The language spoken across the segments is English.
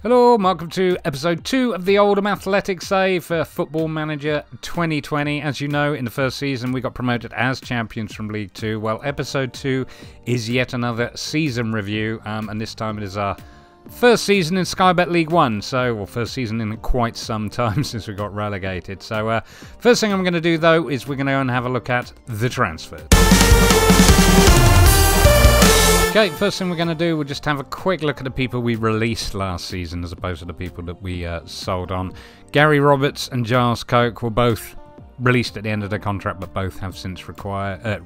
Hello, welcome to episode 2 of the Oldham Athletic save for Football Manager 2020. As you know, in the first season we got promoted as champions from League 2. Well, episode 2 is yet another season review, and this time it is our first season in Sky Bet League 1. Well, first season in quite some time since we got relegated. So, first thing I'm going to do though is we're going to go and have a look at the transfers. Okay, first thing we're going to do, we'll just have a quick look at the people we released last season as opposed to the people that we sold on. Gary Roberts and Giles Coke were both released at the end of their contract, but both have since retired.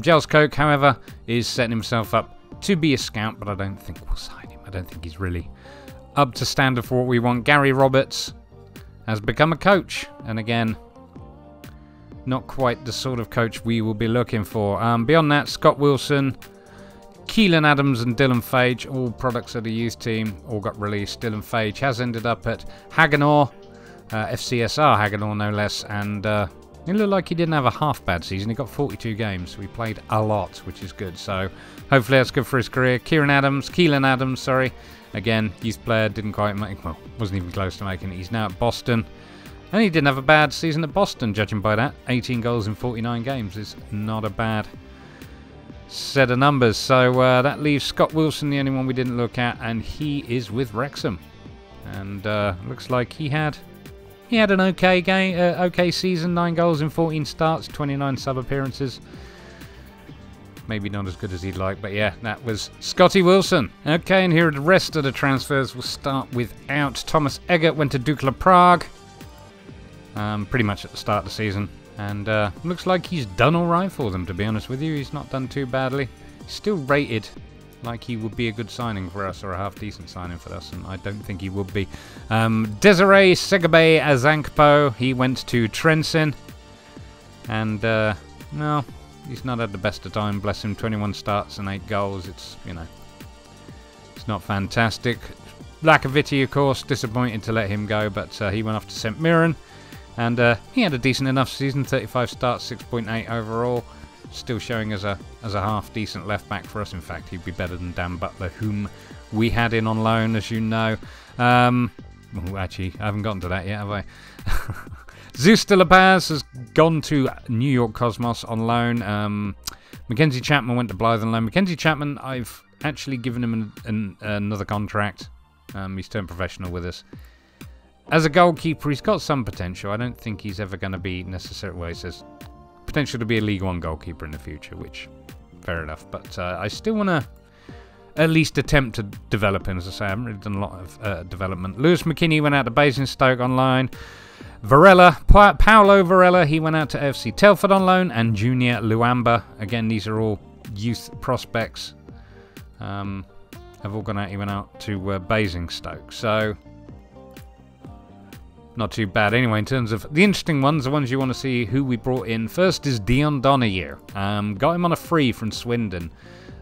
Giles Coke, however, is setting himself up to be a scout, but I don't think we'll sign him. I don't think he's really up to standard for what we want. Gary Roberts has become a coach, and again, not quite the sort of coach we will be looking for. Beyond that, Scott Wilson, Keelan Adams and Dylan Fage, all products of the youth team, all got released. Dylan Fage has ended up at Haganor, FCSR Haganor no less, and it looked like he didn't have a half bad season. He got 42 games, so he played a lot, which is good. So hopefully that's good for his career. Keelan Adams, again, youth player, didn't quite make, well, wasn't even close to making it. He's now at Boston. And he didn't have a bad season at Boston, judging by that. 18 goals in 49 games is not a bad set of numbers. So that leaves Scott Wilson, the only one we didn't look at, and he is with Wrexham. And looks like he had an okay season. 9 goals in 14 starts, 29 sub appearances. Maybe not as good as he'd like, but yeah, that was Scotty Wilson. Okay, and here are the rest of the transfers. We'll start without Thomas Eggert, went to Dukla Prague. Pretty much at the start of the season, and looks like he's done alright for them, to be honest with you. He's not done too badly. He's still rated like he would be a good signing for us, or a half-decent signing for us, and I don't think he would be. Desiree Segabe Azankpo, he went to Trenton, and no, he's not had the best of time, bless him. 21 starts and 8 goals, it's not fantastic. Lacoviti, of course, disappointed to let him go, but he went off to St Mirren. And he had a decent enough season, 35 starts, 6.8 overall. Still showing as a half-decent left-back for us. In fact, he'd be better than Dan Butler, whom we had in on loan, as you know. Well, actually, I haven't gotten to that yet, have I? Zeus de la Paz has gone to New York Cosmos on loan. Mackenzie Chapman went to Blythe on loan. Mackenzie Chapman, I've actually given him another contract. He's turned professional with us. As a goalkeeper, he's got some potential. I don't think he's ever going to be necessarily, well, he says potential to be a League 1 goalkeeper in the future, which, fair enough. But I still want to at least attempt to develop him. As I say, I haven't really done a lot of development. Lewis McKinney went out to Basingstoke on loan. Paolo Varela, he went out to FC Telford on loan. And Junior Luamba, again, these are all youth prospects. Have all gone out, he went out to Basingstoke. So not too bad. Anyway, in terms of the interesting ones, the ones you want to see who we brought in. First is Dion Donahue. Got him on a free from Swindon.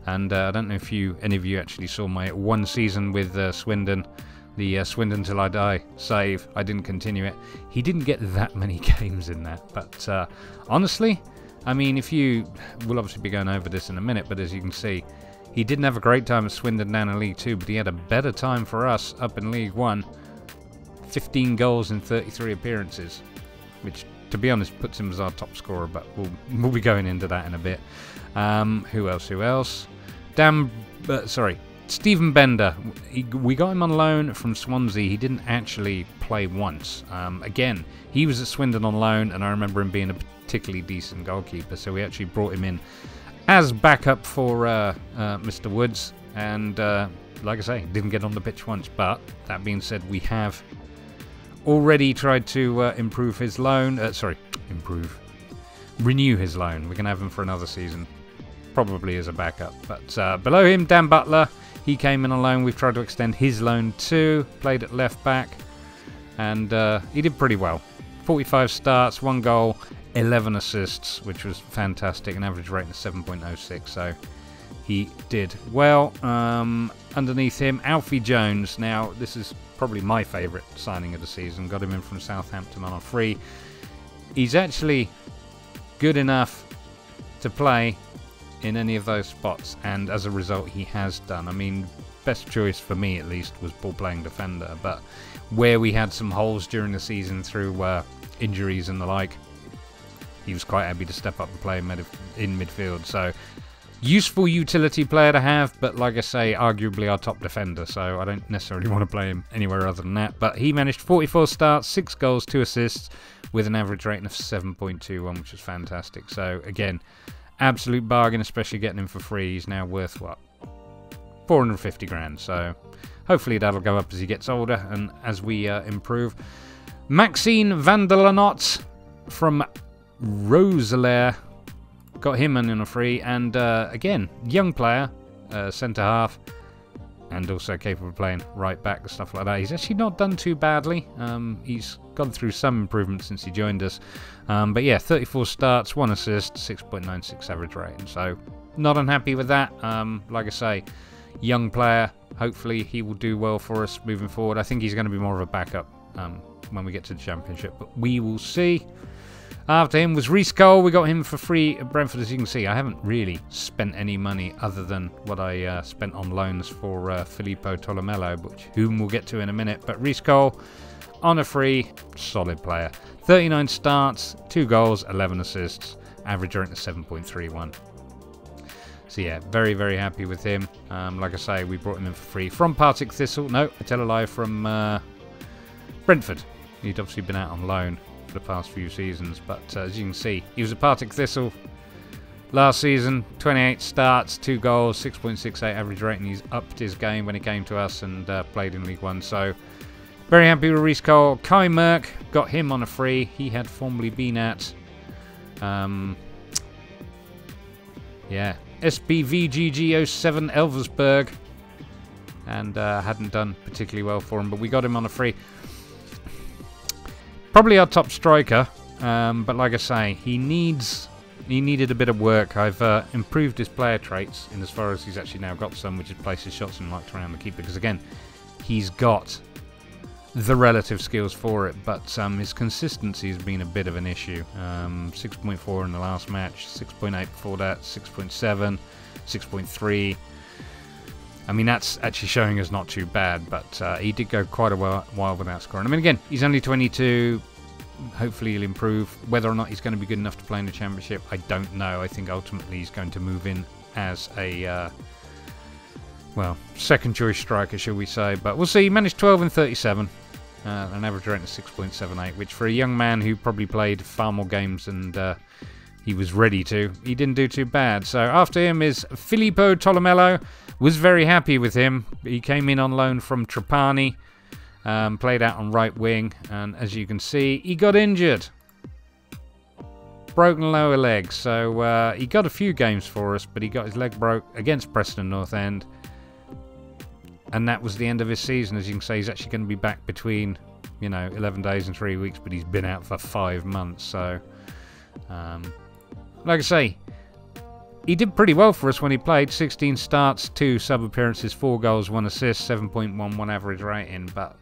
And I don't know if any of you actually saw my one season with Swindon. The Swindon Till I Die save. I didn't continue it. He didn't get that many games in that. But honestly, I mean, we'll obviously be going over this in a minute, but as you can see, he didn't have a great time at Swindon down in League 2, but he had a better time for us up in League 1. 15 goals in 33 appearances, which, to be honest, puts him as our top scorer, but we'll be going into that in a bit. Who else? Stephen Bender. We got him on loan from Swansea. He didn't actually play once. Again, he was at Swindon on loan, and I remember him being a particularly decent goalkeeper, so we actually brought him in as backup for Mr. Woods, and like I say, didn't get on the pitch once. But that being said, we have already tried to improve his loan. Renew his loan. We're going to have him for another season, probably as a backup. But below him, Dan Butler, he came in on loan. We've tried to extend his loan too. Played at left back, and he did pretty well. 45 starts, 1 goal, 11 assists, which was fantastic. An average rating of 7.06. So he did well. Underneath him, Alfie Jones. Now, this is probably my favourite signing of the season. Got him in from Southampton on a free. He's actually good enough to play in any of those spots, and as a result he has done. I mean, best choice for me at least was ball-playing defender, but where we had some holes during the season through injuries and the like, he was quite happy to step up and play in midfield. So useful utility player to have, but like I say, arguably our top defender, so I don't necessarily want to play him anywhere other than that. But he managed 44 starts, 6 goals, 2 assists, with an average rating of 7.21, which is fantastic. So again, absolute bargain, especially getting him for free. He's now worth, what, 450 grand. So hopefully that'll go up as he gets older and as we improve. Maxine van der Lanot from Roselaire, got him in a free, and again, young player, centre half, and also capable of playing right back and stuff like that. He's actually not done too badly. He's gone through some improvement since he joined us. But yeah, 34 starts, 1 assist, 6.96 average rating. So not unhappy with that. Like I say, young player. Hopefully he will do well for us moving forward. I think he's going to be more of a backup when we get to the Championship, but we will see. After him was Reece Cole. We got him for free at Brentford. As you can see, I haven't really spent any money other than what I spent on loans for Filippo Tolomello, whom we'll get to in a minute. But Reece Cole on a free, solid player. 39 starts, 2 goals, 11 assists, average rating of 7.31. So yeah, very, very happy with him. Like I say, we brought him in for free from Partick Thistle. No, I tell a lie, from Brentford. He'd obviously been out on loan the past few seasons, but as you can see, he was a Partick Thistle last season. 28 starts, 2 goals, 6.68 average rating. He's upped his game when he came to us and played in League One, so very happy with Reece Cole. Kai Merck, got him on a free. He had formerly been at SBVGG07 Elversberg and hadn't done particularly well for him, but we got him on a free. Probably our top striker, but like I say, he needed a bit of work. I've improved his player traits in as far as he's actually now got some, which is place his shots and marked around the keeper, because again, he's got the relative skills for it, but his consistency has been a bit of an issue. 6.4 in the last match, 6.8 before that, 6.7, 6.3. I mean, that's actually showing us not too bad, but he did go quite a while without scoring. I mean, again, he's only 22. Hopefully he'll improve. Whether or not he's going to be good enough to play in the Championship, I don't know. I think ultimately he's going to move in as a, well, second choice striker, shall we say. But we'll see. He managed 12 and 37. An average rating of 6.78, which for a young man who probably played far more games and he was ready to, he didn't do too bad. So after him is Filippo Tolomello. Was very happy with him. He came in on loan from Trapani, played out on right wing, and as you can see, he got injured. Broken lower leg, so he got a few games for us, but he got his leg broke against Preston North End. And that was the end of his season. As you can see, he's actually going to be back between, 11 days and 3 weeks, but he's been out for 5 months. So, like I say, he did pretty well for us when he played. 16 starts, 2 sub-appearances, 4 goals, 1 assist, 7.11 average rating. But,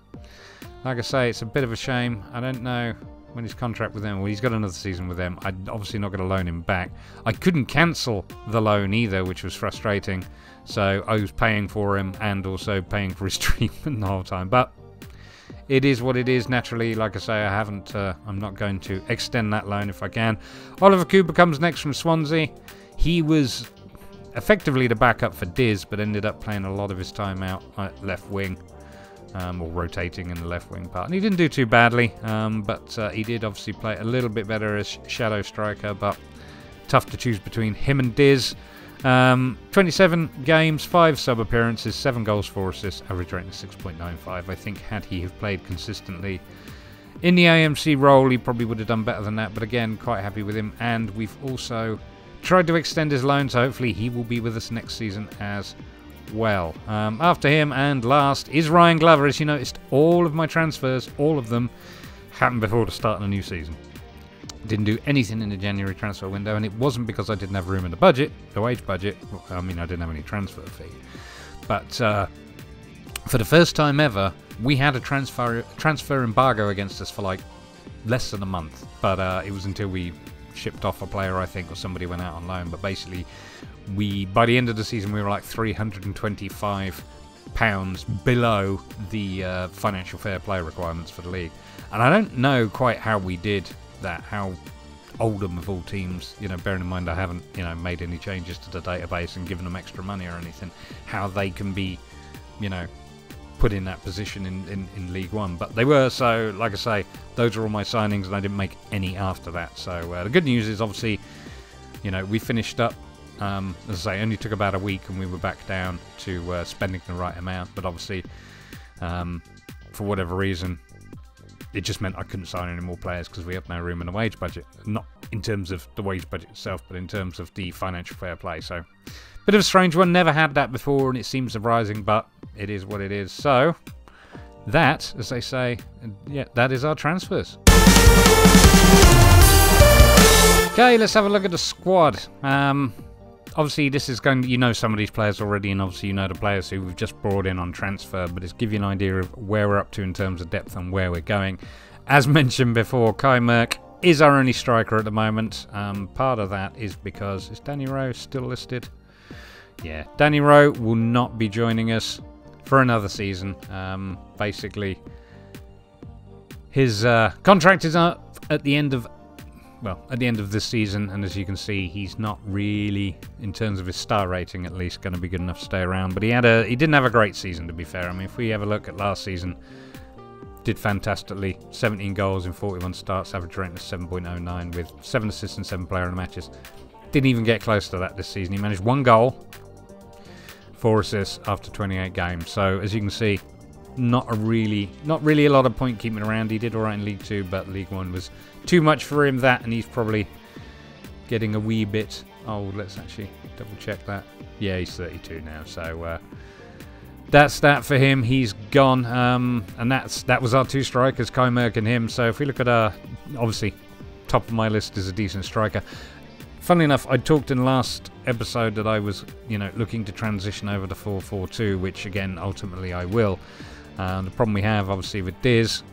like I say, it's a bit of a shame. I don't know when his contract with them. Well, he's got another season with them. I'm obviously not going to loan him back. I couldn't cancel the loan either, which was frustrating. So I was paying for him and also paying for his treatment the whole time. But it is what it is. Naturally, like I say, I'm not going to extend that loan if I can. Oliver Cooper comes next from Swansea. He was effectively the backup for Diz, but ended up playing a lot of his time out at left wing, or rotating in the left wing part. And he didn't do too badly, but he did obviously play a little bit better as shadow striker, but tough to choose between him and Diz. 27 games, 5 sub-appearances, 7 goals, 4 assists, average rating of 6.95. I think had he have played consistently in the AMC role, he probably would have done better than that, but again, quite happy with him. And we've also tried to extend his loan, so hopefully he will be with us next season as well. After him and last is Ryan Glover. As you noticed, all of my transfers, all of them, happened before the start of the new season. Didn't do anything in the January transfer window, and it wasn't because I didn't have room in the budget, the wage budget. I mean, I didn't have any transfer fee. But for the first time ever, we had a transfer embargo against us for like less than a month. But it was until we shipped off a player, I think, or somebody went out on loan. But basically, by the end of the season, we were like 325 below the financial fair play requirements for the league. And I don't know quite how we did that, how Oldham of all teams, bearing in mind I haven't, made any changes to the database and given them extra money or anything, how they can be, put in that position in League One. But they were, so like I say, those are all my signings and I didn't make any after that. So the good news is obviously, we finished up, as I say, only took about a week and we were back down to spending the right amount. But obviously, for whatever reason, it just meant I couldn't sign any more players because we had no room in the wage budget. Not in terms of the wage budget itself, but in terms of the financial fair play. So, bit of a strange one. Never had that before, and it seems surprising, but it is what it is. So, that, as they say, yeah, that is our transfers. Okay, let's have a look at the squad. Obviously, this is going to, some of these players already, and obviously you know the players who we've just brought in on transfer, but it's give you an idea of where we're up to in terms of depth and where we're going. As mentioned before, Kai Merck is our only striker at the moment. Part of that is because, is Danny Rowe still listed? Yeah, Danny Rowe will not be joining us for another season. Basically, his contract is up at the end of this season, and as you can see, he's not really, in terms of his star rating at least, going to be good enough to stay around. But he didn't have a great season, to be fair. I mean, if we have a look at last season, did fantastically. 17 goals in 41 starts, average rating of 7.09 with 7 assists and 7 player of the matches. Didn't even get close to that this season. He managed 1 goal, 4 assists after 28 games. So as you can see, not really a lot of point keeping around. He did alright in League 2, but League 1 was too much for him, that, and he's probably getting a wee bit... Oh, let's actually double check that. Yeah, he's 32 now, so that's that for him. He's gone, and that was our 2 strikers, Kai Merck and him. So if we look at our... Obviously, top of my list is a decent striker. Funnily enough, I talked in the last episode that I was, looking to transition over to 4-4-2, which, again, ultimately I will. The problem we have, obviously, with Diz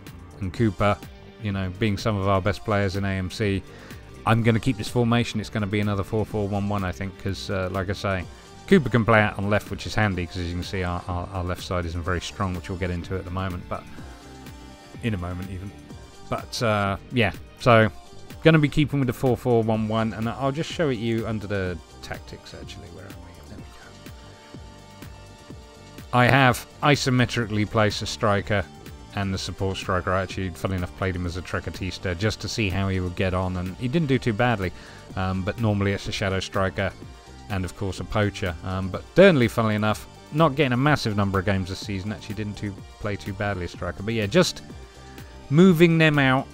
and Cooper, being some of our best players in AMC, I'm going to keep this formation. It's going to be another 4-4-1-1, I think, because, like I say, Cooper can play out on left, which is handy, because as you can see, our left side isn't very strong, which we'll get into at the moment, but in a moment even. But, yeah, so going to be keeping with the 4-4-1-1, and I'll just show it you under the tactics, actually. Where are we? There we go. I have isometrically placed a striker and the support striker. I actually, funnily enough, played him as a trequartista just to see how he would get on, and he didn't do too badly. But normally it's a shadow striker and, of course, a poacher. But Durnley, funnily enough, not getting a massive number of games this season, actually didn't play too badly as striker. But yeah, just moving them out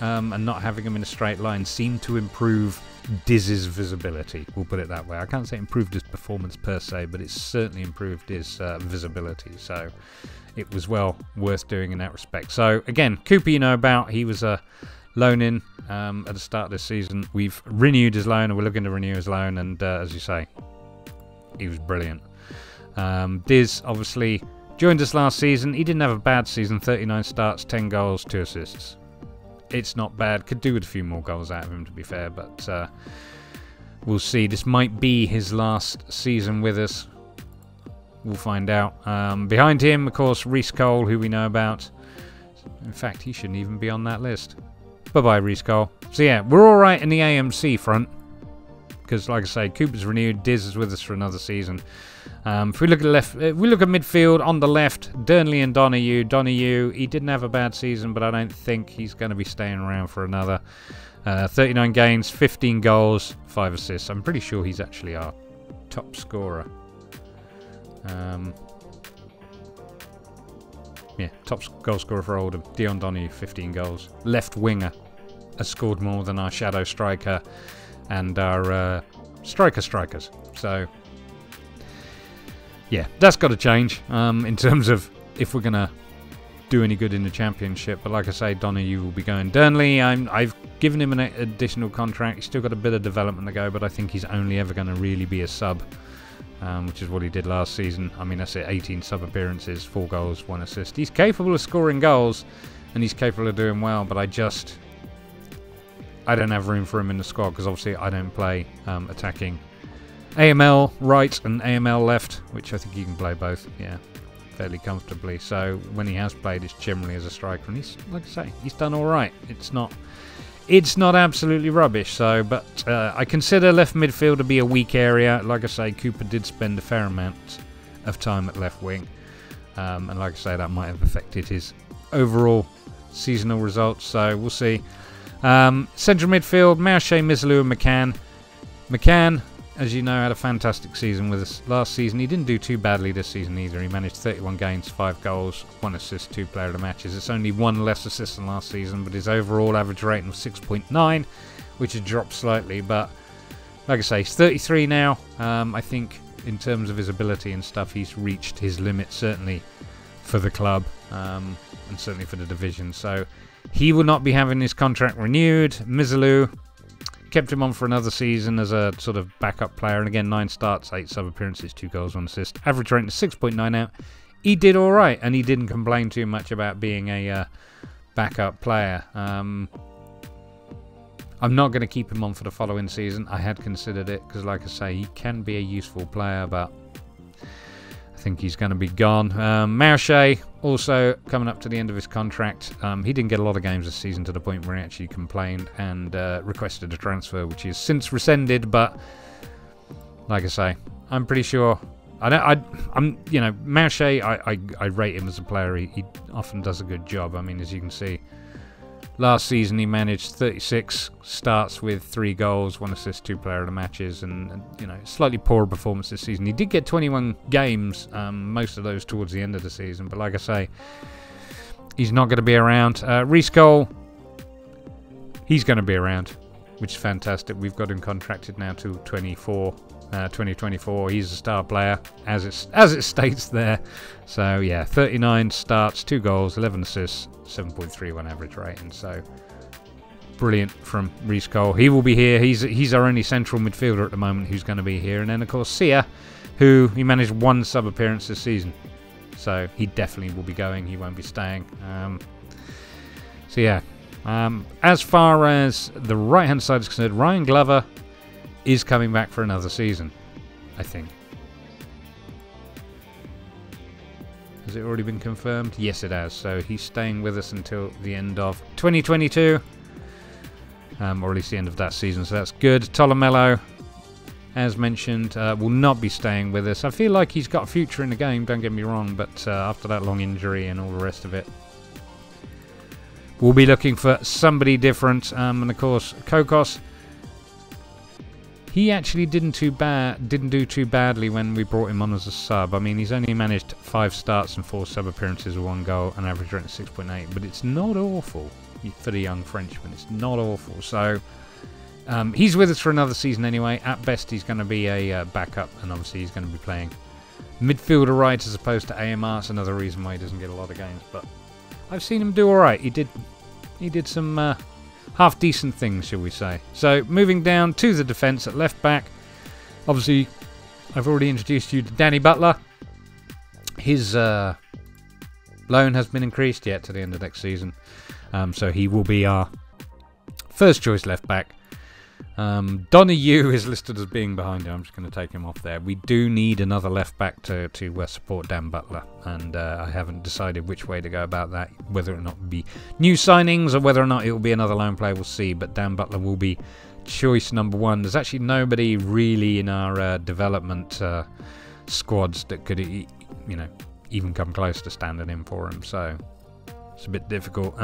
and not having them in a straight line seemed to improve Diz's visibility. We'll put it that way. I can't say improved his performance per se, but it's certainly improved his visibility. So it was well worth doing in that respect. So again, Cooper, you know about. He was a loan in at the start of this season. We've renewed his loan, and we're looking to renew his loan. And as you say, he was brilliant. Diz obviously joined us last season. He didn't have a bad season. 39 starts, 10 goals, 2 assists. It's not bad. Could do with a few more goals out of him, to be fair, but we'll see. This might be his last season with us. We'll find out. Behind him, of course, Reece Cole, who we know about. In fact, he shouldn't even be on that list. Bye-bye, Reece Cole. So yeah, we're all right in the AMC front, because, like I say, Cooper's renewed. Diz is with us for another season. If we look at left, if we look at midfield on the left, Durnley and Donahue. Donahue, he didn't have a bad season, but I don't think he's going to be staying around for another. 39 games, 15 goals, 5 assists. I'm pretty sure he's actually our top scorer. Yeah, top goal scorer for Oldham. Dion Donahue, 15 goals. Left winger has scored more than our shadow striker and our strikers. So yeah, that's got to change in terms of if we're going to do any good in the Championship. But like I say, Donahue will be going. Durnley, I've given him an additional contract. He's still got a bit of development to go, but I think he's only ever going to really be a sub, which is what he did last season. I mean, that's it, 18 sub appearances, 4 goals, 1 assist. He's capable of scoring goals, and he's capable of doing well, but I don't have room for him in the squad, because obviously I don't play attacking AML right and AML left, which I think you can play both, yeah. fairly comfortably. So when he has played, it's generally as a striker, and he's, like I say, he's done all right. It's not absolutely rubbish. So, but I consider left midfield to be a weak area. Like I say, Cooper did spend a fair amount of time at left wing, and like I say, that might have affected his overall seasonal results. So we'll see. Central midfield: Maouche, Mizzalou, and McCann. McCann, as you know, had a fantastic season with us last season. He didn't do too badly this season either. He managed 31 games, 5 goals, 1 assist, 2 player of the matches. It's only 1 less assist than last season, but his overall average rating was 6.9, which has dropped slightly. But like I say, he's 33 now. I think in terms of his ability and stuff, he's reached his limit, certainly for the club, and certainly for the division. So he will not be having his contract renewed. Mizzalou, kept him on for another season as a sort of backup player, and again, 9 starts, 8 sub-appearances, 2 goals, 1 assist. Average rating is 6.9 out. He did all right, and he didn't complain too much about being a backup player. I'm not going to keep him on for the following season. I had considered it, because like I say, he can be a useful player, but I think he's going to be gone. Maouche, also coming up to the end of his contract. He didn't get a lot of games this season, to the point where he actually complained and requested a transfer, which he has since rescinded. But like I say, I'm pretty sure. Maouche, I rate him as a player. He often does a good job. I mean, as you can see, last season he managed 36 starts with 3 goals, 1 assist, 2 player of the matches, and slightly poorer performance this season. He did get 21 games, most of those towards the end of the season, but like I say, he's not going to be around. Reece Cole, he's going to be around, which is fantastic. We've got him contracted now to 2024. He's a star player, as it states there. So yeah, 39 starts, 2 goals, 11 assists, 7.31 average rating. So brilliant from Reece Cole. He will be here. He's our only central midfielder at the moment who's going to be here. And then of course Sia, who he managed 1 sub appearance this season, so he definitely will be going. He won't be staying. So yeah, as far as the right hand side is concerned, Ryan Glover is coming back for another season, I think. Has it already been confirmed? Yes, it has. So he's staying with us until the end of 2022, or at least the end of that season, so that's good. Tolomello, as mentioned, will not be staying with us. I feel like he's got a future in the game, don't get me wrong, but after that long injury and all the rest of it, we'll be looking for somebody different. And of course, Kokos, he actually didn't do too badly when we brought him on as a sub. I mean, he's only managed 5 starts and 4 sub appearances with 1 goal, and average rating 6.8. But it's not awful for the young Frenchman. It's not awful. So he's with us for another season anyway. At best, he's going to be a backup, and obviously he's going to be playing midfielder right as opposed to AMR. It's another reason why he doesn't get a lot of games. But I've seen him do all right. He did some half-decent things, shall we say. So, moving down to the defence at left-back. Obviously, I've already introduced you to Danny Butler. His loan has been increased yet to the end of next season. So he will be our first-choice left-back. Donahue is listed as being behind him. I'm just going to take him off there. We do need another left-back to support Dan Butler, and I haven't decided which way to go about that, whether or not it will be new signings or whether or not it will be another loan player. We'll see, but Dan Butler will be choice number 1. There's actually nobody really in our development squads that could even come close to standing in for him, so it's a bit difficult.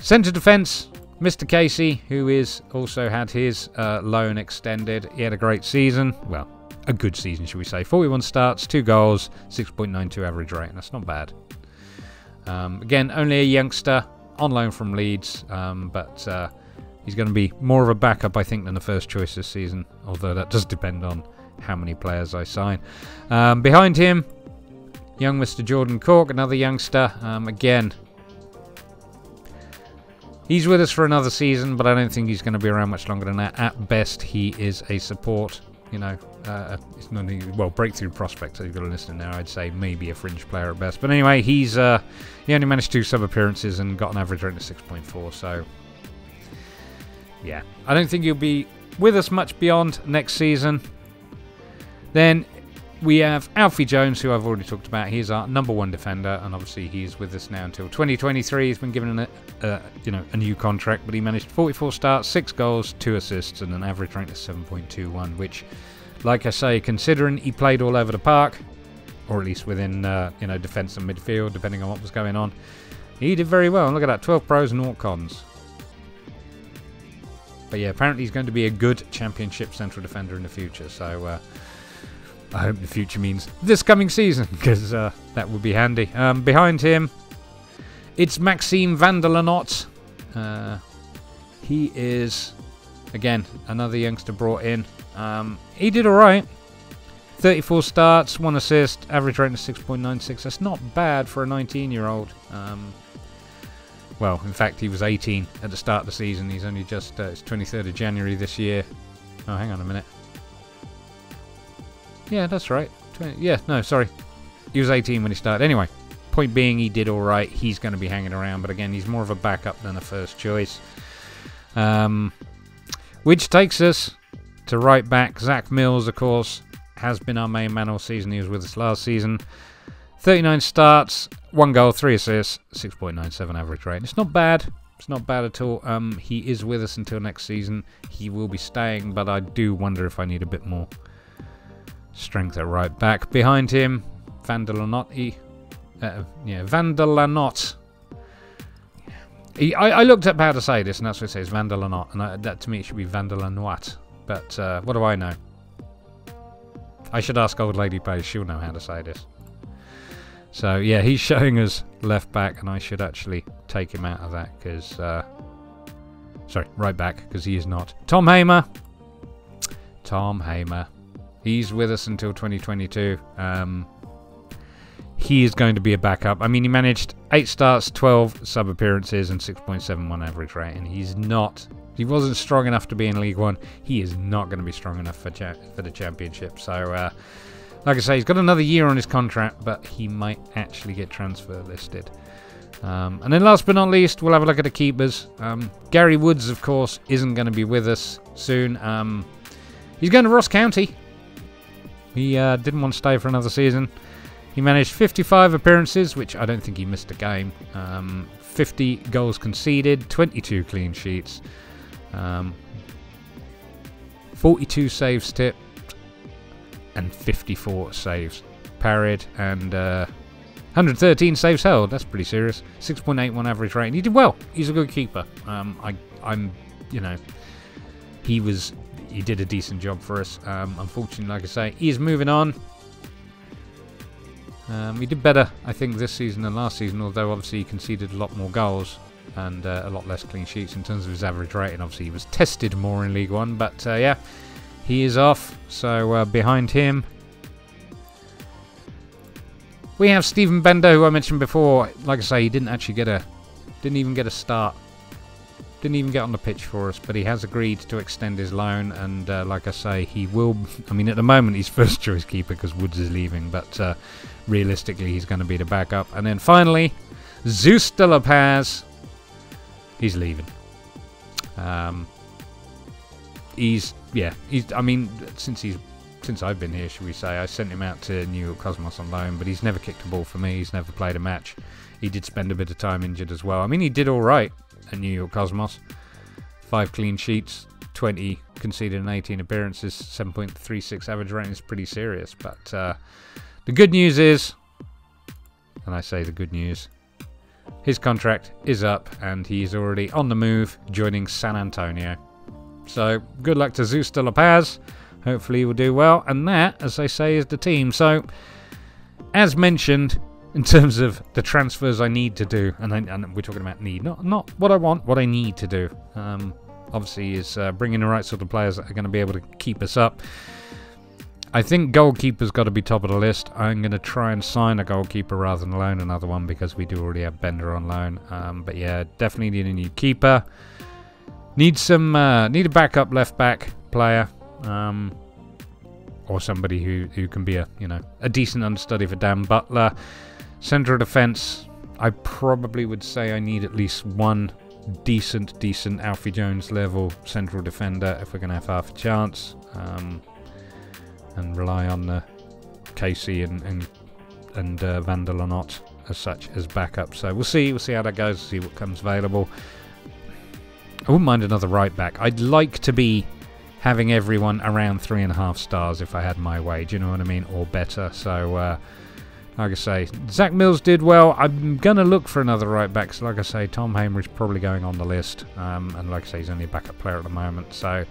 Centre defence, Mr. Casey, who is also had his loan extended. He had a great season. Well, a good season, should we say. 41 starts, 2 goals, 6.92 average rating. That's not bad. Again, only a youngster on loan from Leeds, but he's going to be more of a backup, I think, than the first choice this season, although that does depend on how many players I sign. Behind him, young Mr. Jordan Cork, another youngster. Again, he's with us for another season, but I don't think he's going to be around much longer than that. At best, he is a support. It's not a breakthrough prospect, so you've got to listen now. I'd say maybe a fringe player at best. But anyway, he only managed 2 sub appearances and got an average rating of 6.4. So yeah, I don't think he'll be with us much beyond next season. Then we have Alfie Jones, who I've already talked about. He's our #1 defender, and obviously he's with us now until 2023. He's been given a new contract, but he managed 44 starts, 6 goals, 2 assists, and an average rating of 7.21, which, like I say, considering he played all over the park, or at least within defence and midfield, depending on what was going on, he did very well. And look at that, 12 pros and 0 cons. But yeah, apparently he's going to be a good Championship central defender in the future, so I hope the future means this coming season, because that would be handy. Behind him, it's Maxime van der Lanot. He is, again, another youngster brought in. He did alright. 34 starts, 1 assist, average rating of 6.96. That's not bad for a 19-year-old. Well, in fact, he was 18 at the start of the season. He's only just, it's 23rd of January this year. Oh, hang on a minute. Yeah, that's right. Sorry. He was 18 when he started. Anyway, point being, he did alright. He's going to be hanging around, but again, he's more of a backup than a first choice. Which takes us to right back. Zach Mills, of course, has been our main man all season. He was with us last season. 39 starts, 1 goal, 3 assists, 6.97 average rating. It's not bad. It's not bad at all. He is with us until next season. He will be staying, but I do wonder if I need a bit more strength at right back. Behind him, Van der Lanot. Van der Lanot. I looked up how to say this, and that's what it says, Van der Lanot. And that to me it should be Van der Lanoit. But what do I know? I should ask Old Lady Pace. She'll know how to say this. So yeah, he's showing us left back, and I should actually take him out of that because, sorry, right back, because he is not. Tom Hamer. He's with us until 2022. He is going to be a backup. I mean, he managed 8 starts, 12 sub appearances, and 6.71 average rating. He wasn't strong enough to be in League One. He is not going to be strong enough for the Championship. So, like I say, he's got another year on his contract, but he might actually get transfer listed. And then last but not least, we'll have a look at the keepers. Gary Woods, of course, isn't going to be with us soon. He's going to Ross County. He didn't want to stay for another season. He managed 55 appearances, which I don't think he missed a game. 50 goals conceded, 22 clean sheets. 42 saves tipped, and 54 saves parried, and 113 saves held. That's pretty serious. 6.81 average rating. He did well. He's a good keeper. He did a decent job for us. Unfortunately, like I say, he is moving on. He did better, I think, this season than last season, although obviously he conceded a lot more goals and a lot less clean sheets in terms of his average rating. Obviously, he was tested more in League One, but yeah, he is off. So behind him, we have Stephen Bender, who I mentioned before. Like I say, he didn't even get a start. Didn't even get on the pitch for us, but he has agreed to extend his loan, and like I say, he will. I mean, at the moment, he's first choice keeper because Woods is leaving, but realistically, he's going to be the backup. And then finally, Zeus de la Paz. He's leaving. I mean, since I've been here, should we say, I sent him out to New York Cosmos on loan, but he's never kicked a ball for me. He's never played a match. He did spend a bit of time injured as well. I mean, he did all right at New York Cosmos. 5 clean sheets, 20 conceded in 18 appearances, 7.36 average rating is pretty serious. But the good news is, and I say the good news, his contract is up and he's already on the move, joining San Antonio. So good luck to Zeus de la Paz. Hopefully he will do well. And that, as they say, is the team. So, as mentioned, in terms of the transfers I need to do, and we're talking about need, not what I want, what I need to do. Obviously, is bringing the right sort of players that are going to be able to keep us up. I think goalkeeper's got to be top of the list. I'm going to try and sign a goalkeeper rather than loan another one because we do already have Bender on loan. But yeah, definitely need a new keeper. Need a backup left back player, or somebody who can be a decent understudy for Dan Butler. Central defence, I probably would say I need at least one decent Alfie Jones level central defender if we're going to have half a chance. And rely on the Casey and Vandal are not as such as backup. So we'll see how that goes. See what comes available. I wouldn't mind another right back. I'd like to be having everyone around 3.5 stars if I had my way. Do you know what I mean? Or better. So like I say, Zach Mills did well. I'm going to look for another right back. So like I say, Tom Hamer is probably going on the list. And like I say, he's only a backup player at the moment. So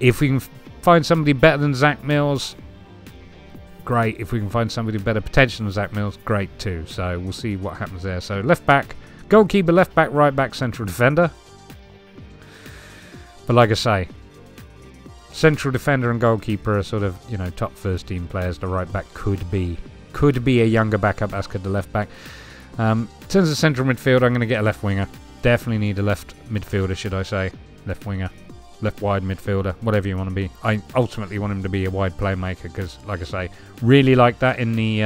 if we can find somebody better than Zach Mills, great. If we can find somebody better potential than Zach Mills, great too. So we'll see what happens there. So left back, goalkeeper, left back, right back, central defender. But like I say, central defender and goalkeeper are sort of, you know, top first team players. The right back could be a younger backup, as could the left back. In terms of central midfield, I'm going to get a left winger. Definitely need a left midfielder, should I say. Left winger. Left wide midfielder. Whatever you want to be. I ultimately want him to be a wide playmaker because, like I say, really like that in the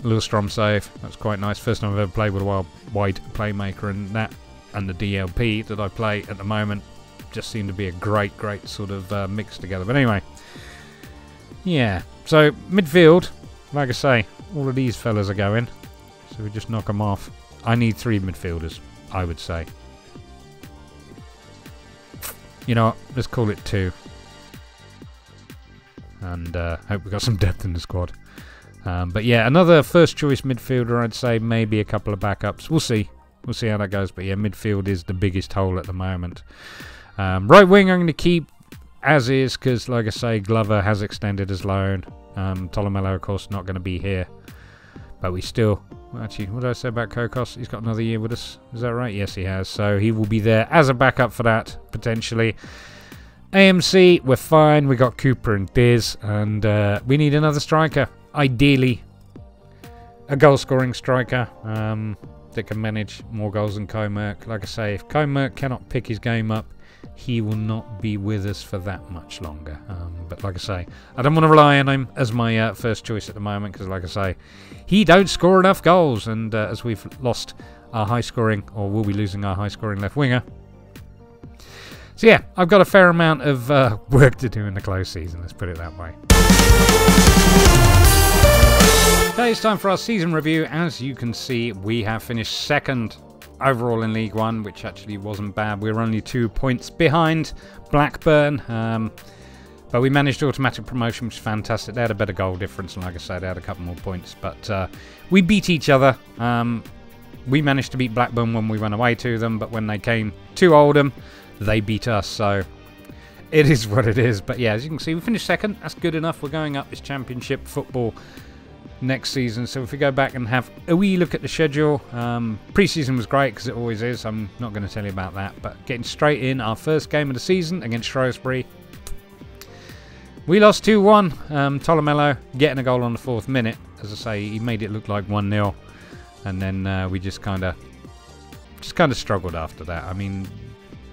Lillestrom save. That's quite nice. First time I've ever played with a wide playmaker, and that and the DLP that I play at the moment just seem to be a great sort of mix together. But anyway, yeah. So midfield, like I say, all of these fellas are going, so we just knock them off. I need 3 midfielders, I would say. You know what? Let's call it 2. And hope we've got some depth in the squad. But yeah, another first choice midfielder, I'd say. Maybe a couple of backups. We'll see. We'll see how that goes. But yeah, midfield is the biggest hole at the moment. Right wing I'm going to keep as is because, like I say, Glover has extended his loan. Tolomello, of course, not going to be here. But we still... Actually, what did I say about Kokos? He's got another year with us. Is that right? Yes, he has. So he will be there as a backup for that, potentially. AMC, we're fine. We got Cooper and Diz. And we need another striker. Ideally, a goal-scoring striker that can manage more goals than Comerc. Like I say, if Comerc cannot pick his game up, he will not be with us for that much longer. But like I say, I don't want to rely on him as my first choice at the moment because, like I say, he don't score enough goals. And as we've lost our high-scoring, or will be losing our high-scoring left winger. So yeah, I've got a fair amount of work to do in the close season, let's put it that way. Okay, it's time for our season review. As you can see, we have finished second overall in League One, which actually wasn't bad. We were only 2 points behind Blackburn, but we managed automatic promotion, which is fantastic. They had a better goal difference, and like I said, they had a couple more points, but we beat each other. We managed to beat Blackburn when we went away to them, but when they came to Oldham, they beat us, so it is what it is. But yeah, as you can see, we finished second. That's good enough. We're going up this Championship football next season. So if we go back and have a wee look at the schedule, pre-season was great because it always is. I'm not going to tell you about that, but getting straight in, our first game of the season against Shrewsbury, we lost 2-1. Tolomello getting a goal on the 4th minute. As I say, he made it look like 1-0, and then we just kind of struggled after that. I mean,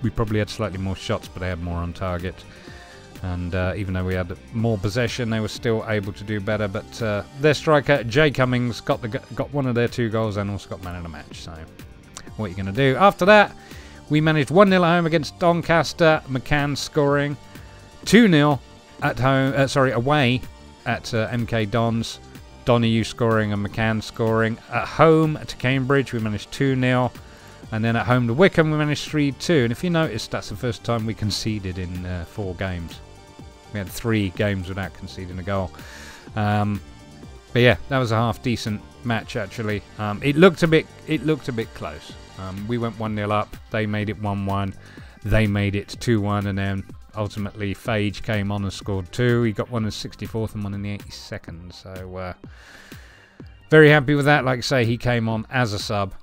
we probably had slightly more shots, but they had more on target. And even though we had more possession, they were still able to do better. But their striker, Jay Cummings, got one of their 2 goals and also got man of the match. So what are you going to do? After that, we managed 1-0 at home against Doncaster. McCann scoring 2-0 at home. Away at MK Dons. Donahue scoring and McCann scoring. At home to Cambridge, we managed 2-0. And then at home to Wickham, we managed 3-2. And if you notice, that's the first time we conceded in 4 games. We had 3 games without conceding a goal. But yeah, that was a half decent match actually. It looked a bit close. We went 1-0 up. They made it 1-1. They made it 2-1, and then ultimately Phage came on and scored 2. He got one in the 64th and one in the 82nd. So very happy with that. Like I say, he came on as a sub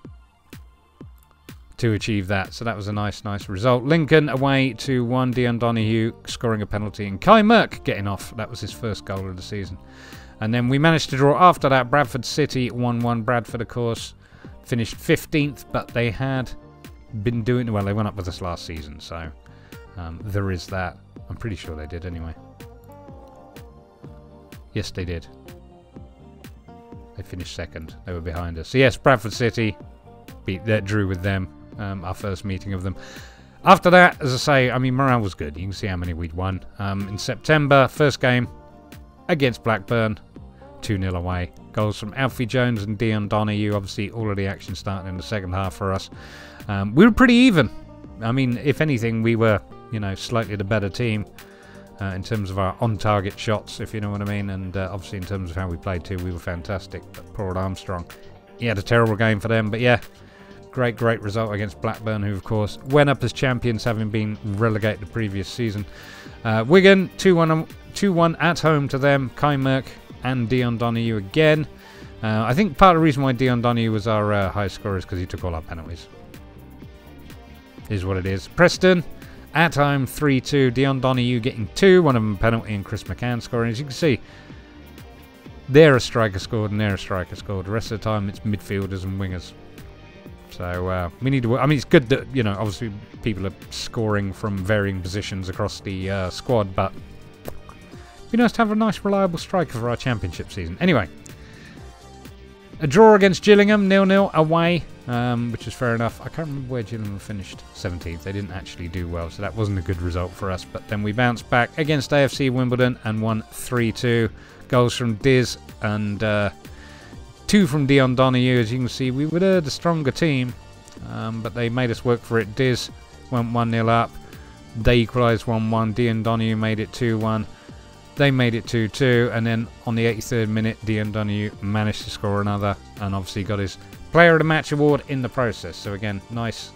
to achieve that, so that was a nice result. Lincoln away 2-1, Dion Donahue scoring a penalty, and Kai Merck getting off. That was his first goal of the season. And then we managed to draw after that. Bradford City 1-1. Bradford, of course, finished 15th, but they had been doing well. They went up with us last season, so there is that. I'm pretty sure they did anyway. Yes, they did. They finished second. They were behind us. So yes, Bradford City drew with them. Our first meeting of them. After that, as I say, I mean, morale was good. You can see how many we'd won. In September, first game against Blackburn. 2-0 away. Goals from Alfie Jones and Dion Donahue. Obviously, all of the action starting in the second half for us. We were pretty even. I mean, if anything, we were, you know, slightly the better team in terms of our on-target shots, if you know what I mean. And obviously, in terms of how we played too, we were fantastic. But poor old Armstrong, he had a terrible game for them. But yeah, great result against Blackburn, who, of course, went up as champions, having been relegated the previous season. Wigan, 2-1 at home to them. Kai Merck and Dion Donahue again. I think part of the reason why Dion Donahue was our highest scorer is because he took all our penalties. Is what it is. Preston, at home, 3-2. Dion Donahue getting 2, one of them penalty, and Chris McCann scoring. As you can see, they're a striker scored and they're a striker scored. The rest of the time, it's midfielders and wingers. So we need to. I mean, it's good that, you know, obviously people are scoring from varying positions across the squad, but it'd be nice to have a nice, reliable striker for our championship season. Anyway, a draw against Gillingham, 0-0 away, which is fair enough. I can't remember where Gillingham finished. 17th. They didn't actually do well, so that wasn't a good result for us. But then we bounced back against AFC Wimbledon and won 3-2. Goals from Diz and 2 from Dion Donahue. As you can see, we were the stronger team, but they made us work for it. Diz went 1-0 up. They equalised 1-1. Dion Donahue made it 2-1. They made it 2-2, and then on the 83rd minute, Dion Donahue managed to score another, and obviously got his Player of the Match award in the process. So again, nice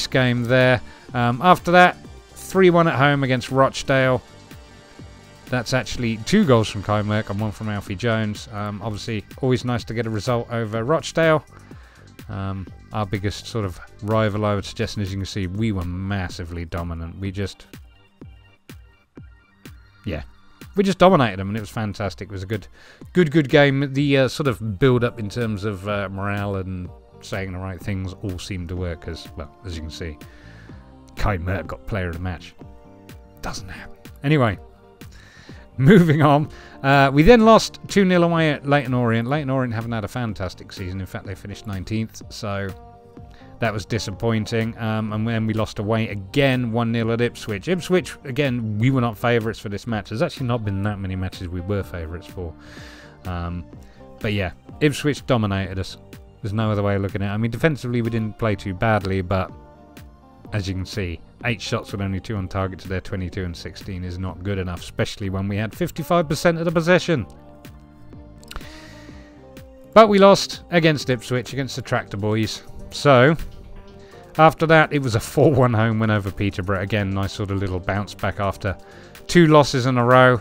game there. After that, 3-1 at home against Rochdale. That's actually 2 goals from Kai Merck and 1 from Alfie Jones. Obviously, always nice to get a result over Rochdale. Our biggest sort of rival, I would suggest, and as you can see, we were massively dominant. We just dominated them, and it was fantastic. It was a good game. The sort of build-up in terms of morale and saying the right things all seemed to work, because, well, as you can see, Kai Merck got Player of the Match. Doesn't happen. Anyway, moving on. We then lost 2-0 away at Leyton Orient. Leyton Orient haven't had a fantastic season. In fact, they finished 19th, so that was disappointing. And then we lost away again, 1-0 at Ipswich. Ipswich, again, we were not favourites for this match. There's actually not been that many matches we were favourites for. But yeah, Ipswich dominated us. There's no other way of looking at it. I mean, defensively, we didn't play too badly, but as you can see, 8 shots with only 2 on target to their 22 and 16 is not good enough, especially when we had 55% of the possession. But we lost against Ipswich, against the Tractor Boys. So, after that, it was a 4-1 home win over Peterborough. Again, nice sort of little bounce back after 2 losses in a row.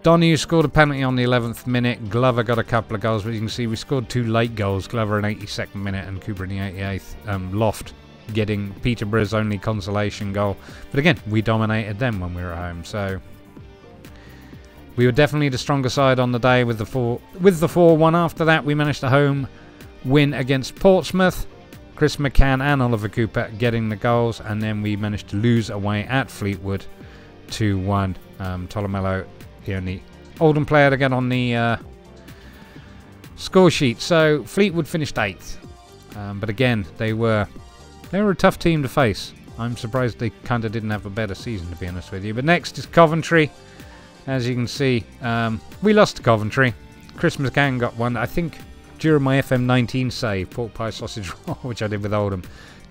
Donahue scored a penalty on the 11th minute. Glover got a couple of goals, but you can see we scored 2 late goals. Glover in 82nd minute and Cooper in the 88th. Loft getting Peterborough's only consolation goal. But again, we dominated them when we were at home. So we were definitely the stronger side on the day with the 4-1. After that, we managed a home win against Portsmouth. Chris McCann and Oliver Cooper getting the goals, and then we managed to lose away at Fleetwood 2-1. Tolomello, the only Oldham player to get on the score sheet. So Fleetwood finished 8th, but again, they were a tough team to face. I'm surprised they kind of didn't have a better season, to be honest with you. But next is Coventry. As you can see, we lost to Coventry. Chris McCann got one. I think during my FM19 save, pork pie sausage roll, which I did with Oldham,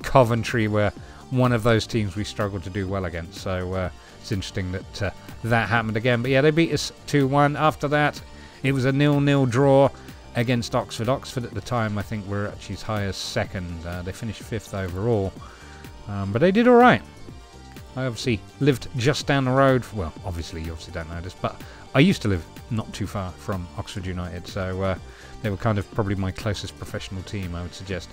Coventry were one of those teams we struggled to do well against. So it's interesting that that happened again. But yeah, they beat us 2-1. After that, it was a 0-0 draw against Oxford. Oxford at the time, I think, were actually as high as 2nd. They finished 5th overall. But they did all right. I obviously lived just down the road. Well, obviously, you obviously don't know this, but I used to live not too far from Oxford United, so they were kind of probably my closest professional team, I would suggest.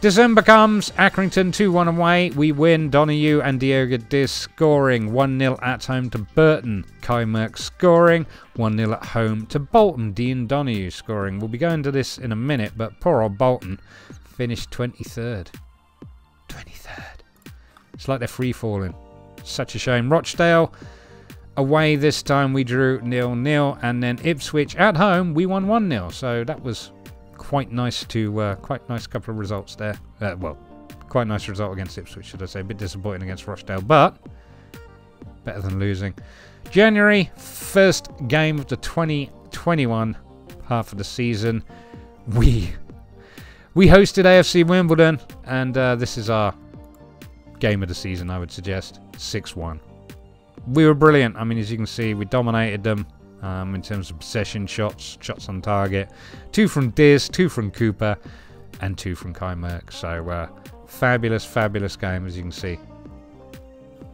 December comes, Accrington 2-1 away. We win, Donahue and Diogo Diz scoring. 1-0 at home to Burton. Kai Merck scoring. 1-0 at home to Bolton. Dion Donahue scoring. We'll be going to this in a minute, but poor old Bolton finished 23rd. 23rd. It's like they're free-falling. Such a shame. Rochdale away this time. We drew 0-0. And then Ipswich at home, we won 1-0. So that was quite nice to... quite nice couple of results there. Well, quite nice result against Ipswich, should I say. A bit disappointing against Rochdale, but better than losing. January, first game of the 2021 half of the season. We hosted AFC Wimbledon, and this is our game of the season, I would suggest. 6-1. We were brilliant. I mean, as you can see, we dominated them in terms of possession, shots on target. 2 from Diz, 2 from Cooper, and 2 from Kai Merck. So, fabulous, fabulous game, as you can see.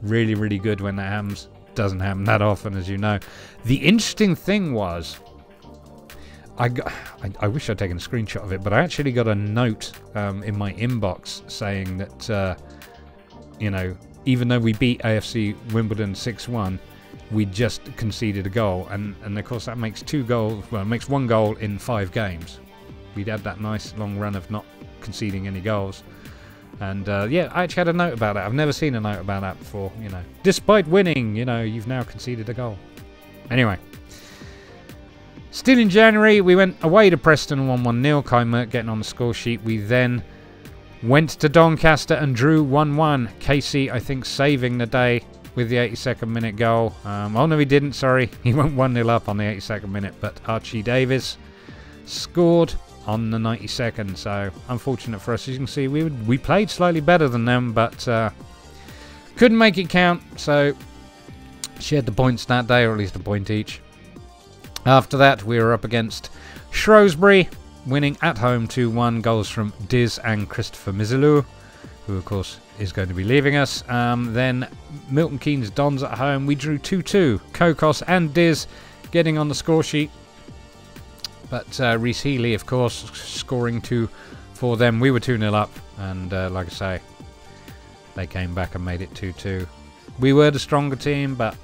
Really, really good when that happens. Doesn't happen that often, as you know. The interesting thing was, I wish I'd taken a screenshot of it, but I actually got a note in my inbox saying that, you know, even though we beat AFC Wimbledon 6-1, we just conceded a goal. And of course, that makes 2 goals. Well, it makes 1 goal in 5 games. We'd had that nice long run of not conceding any goals. And, yeah, I actually had a note about that. I've never seen a note about that before, you know. Despite winning, you know, you've now conceded a goal. Anyway. Still in January, we went away to Preston 1-1-0. Kai Merck getting on the score sheet. We then went to Doncaster and drew 1-1. Casey, I think, saving the day with the 82nd minute goal. Oh, no, he didn't, sorry. He went 1-0 up on the 82nd minute, but Archie Davis scored on the 92nd. So, unfortunate for us. As you can see, we played slightly better than them, but couldn't make it count. So, shared the points that day, or at least a point each. After that, we were up against Shrewsbury, winning at home 2-1, goals from Diz and Christopher Mizilou, who of course is going to be leaving us. Then Milton Keynes Dons at home, we drew 2-2. Kokos and Diz getting on the score sheet. But Reece Healy, of course, scoring 2 for them. We were 2-0 up, and like I say, they came back and made it 2-2. We were the stronger team, but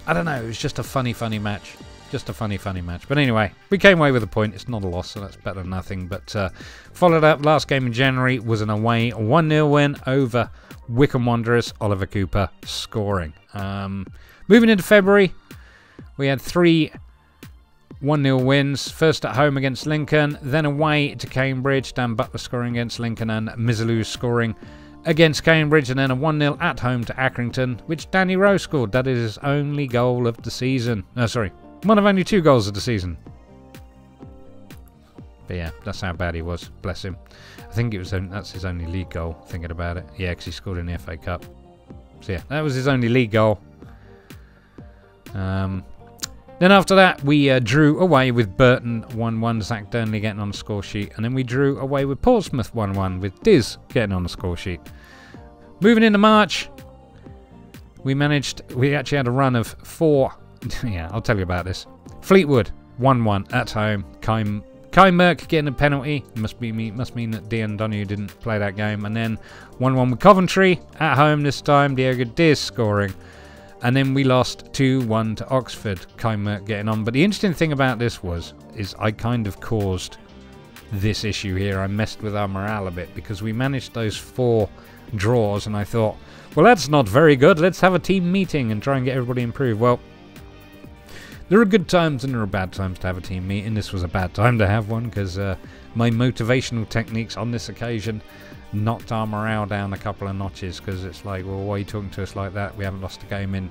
I don't know, it was just a funny match. Just a funny match. But anyway, we came away with a point. It's not a loss, so that's better than nothing. But followed up, last game in January was an away 1-0 win over Wycombe Wanderers. Oliver Cooper scoring. Moving into February, we had 3 1-0 wins. First at home against Lincoln, then away to Cambridge. Dan Butler scoring against Lincoln and Mizilou scoring against Cambridge, and then a 1-0 at home to Accrington, which Danny Rowe scored. That is his only goal of the season. No, sorry. One of only 2 goals of the season. But yeah, that's how bad he was. Bless him. I think that's his only league goal, thinking about it. Yeah, because he scored in the FA Cup. So yeah, that was his only league goal. Then after that, we drew away with Burton 1-1. Zach Durnley getting on the score sheet. And then we drew away with Portsmouth 1-1 with Diz getting on the score sheet. Moving into March, we actually had a run of 4... yeah, I'll tell you about this. Fleetwood 1-1 at home. Kai Merck getting a penalty. Must mean that Dean Donoghue didn't play that game. And then 1-1 with Coventry at home this time. Diego Diz scoring. And then we lost 2-1 to Oxford. Kai Merck getting on. But the interesting thing about this is I kind of caused this issue here. I messed with our morale a bit because we managed those 4 draws, and I thought, well, that's not very good. Let's have a team meeting and try and get everybody improved. Well, there are good times and there are bad times to have a team meeting. This was a bad time to have one because my motivational techniques on this occasion knocked our morale down a couple of notches, because it's like, well, why are you talking to us like that? We haven't lost a game in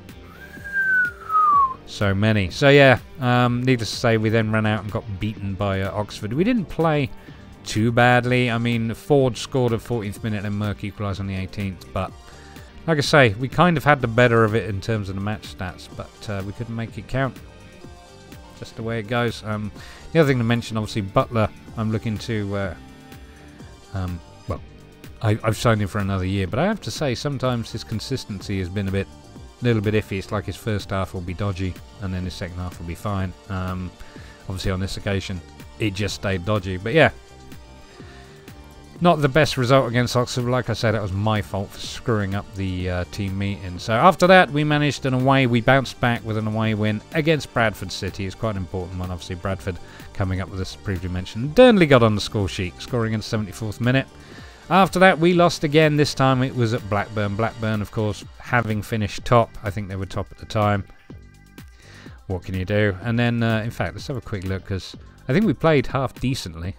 so many. So yeah, needless to say, we then ran out and got beaten by Oxford. We didn't play too badly. I mean, Ford scored at 14th minute and Merck equalised on the 18th, but like I say, we kind of had the better of it in terms of the match stats, but we couldn't make it count. Just the way it goes. The other thing to mention, obviously, Butler, I'm looking to well, I've signed him for another year, but I have to say sometimes his consistency has been a little bit iffy. It's like his first half will be dodgy and then his second half will be fine. Obviously on this occasion it just stayed dodgy, but yeah, not the best result against Oxford. Like I said, that was my fault for screwing up the team meeting. So after that, we managed an away. We bounced back with an away win against Bradford City. It's quite an important one. Obviously, Bradford coming up with this previously mentioned. Burnley got on the score sheet, scoring in the 74th minute. After that, we lost again. This time it was at Blackburn. Blackburn, of course, having finished top. I think they were top at the time. What can you do? And then, in fact, let's have a quick look, because I think we played half decently.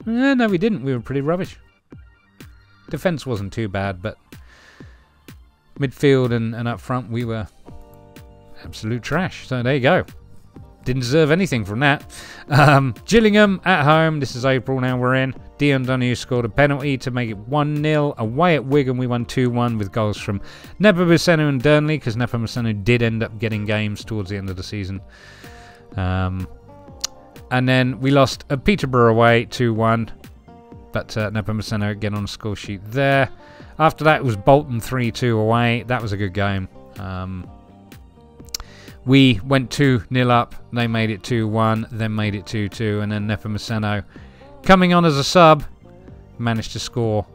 No, we didn't. We were pretty rubbish. Defence wasn't too bad, but midfield and up front, we were absolute trash. So there you go. Didn't deserve anything from that. Gillingham at home. This is April now we're in. Dion Donoghue scored a penalty to make it 1-0. Away at Wigan, we won 2-1 with goals from Nepomuceno and Burnley, because Nepomuceno did end up getting games towards the end of the season. And then we lost at Peterborough away 2-1. But Nepomuceno again on the score sheet there. After that, it was Bolton 3-2 away. That was a good game. We went 2-0 up. They made it 2-1. Then made it 2-2. And then Nepomuceno, coming on as a sub, managed to score